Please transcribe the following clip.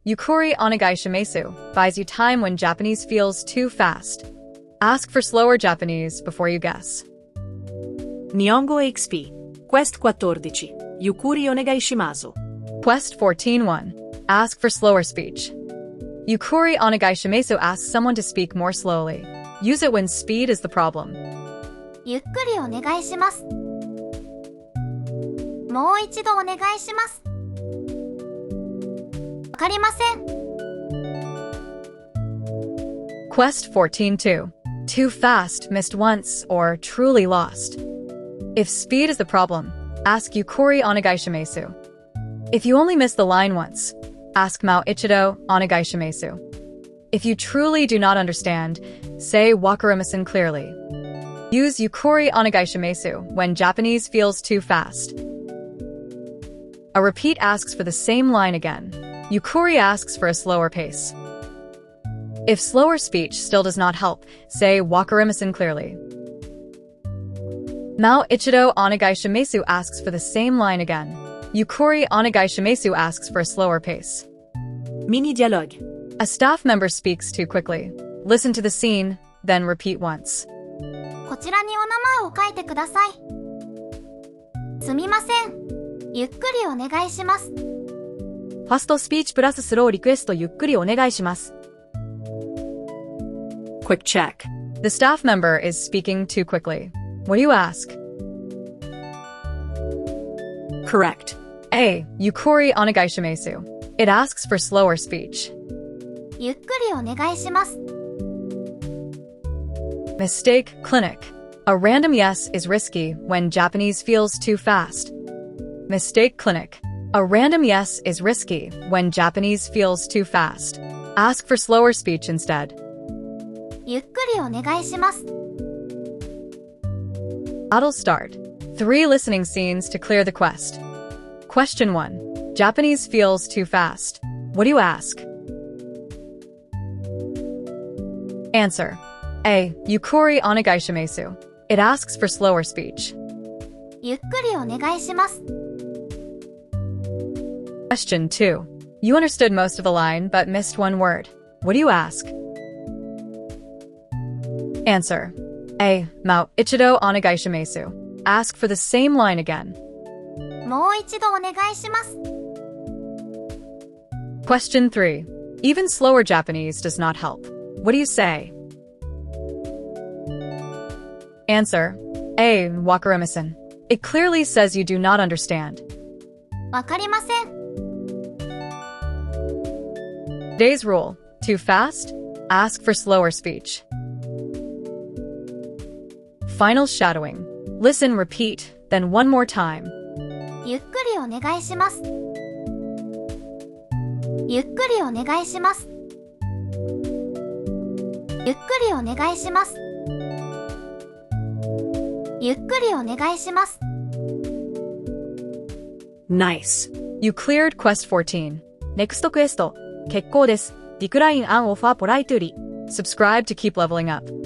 Yukuri onegai shimasu buys you time when Japanese feels too fast. Ask for slower Japanese before you guess. Nihongo EXP. Quest 14. Yukuri onegai shimasu. Quest 14-1. Ask for slower speech. Yukuri onegai shimasu asks someone to speak more slowly. Use it when speed is the problem. ゆっくりお願いします。もう一度お願いします。わかりません。Quest 14-2. Too fast, missed once, or truly lost. If speed is the problem, ask Yukuri onegai shimasu. If you only miss the line once, ask Mao Ichido onegai shimasu. If you truly do not understand, say wakarimasen clearly. Use Yukuri onegai shimasu when Japanese feels too fast. A repeat asks for the same line again. Yukuri asks for a slower pace. If slower speech still does not help, say wakarimasen clearly. Mao Ichido onegai shimasu asks for the same line again. Yukuri onegai shimasu asks for a slower pace. Mini dialogue. A staff member speaks too quickly. Listen to the scene, then repeat once. こちらにお名前を書いてください。すみません。ゆっくりお願いします。ファストスピーチプラススローリクエストゆっくりお願いします。Quick check. The staff member is speaking too quickly. What do you ask? Correct. A. Yukuri onegai shimasu. It asks for slower speech. ゆっくりお願いします。Mistake clinic. A random yes is risky when Japanese feels too fast. Mistake clinic. A random yes is risky when Japanese feels too fast. Ask for slower speech instead. ゆっくりお願いします。Battle start. 3 listening scenes to clear the quest. Question 1. Japanese feels too fast. What do you ask? Answer. A. Yukuri onegai shimasu. It asks for slower speech. ゆっくりお願いします。Question 2. You understood most of the line but missed one word. What do you ask? Answer. A. Mao Ichido onegai shimasu. Ask for the same line again. もう一度お願いします。Question 3. Even slower Japanese does not help. What do you say? Answer. A. Wakarimasen. It clearly says you do not understand. わかりません。Today's rule. Too fast? Ask for slower speech. Final shadowing. Listen, repeat, then one more time. ゆっくりお願いします。ゆっくりお願いします。ゆっくりお願いします。ゆっくりお願いします。Nice. You cleared Quest 14. Next quest. けっこうです。Decline an offer politely. Subscribe to keep leveling up.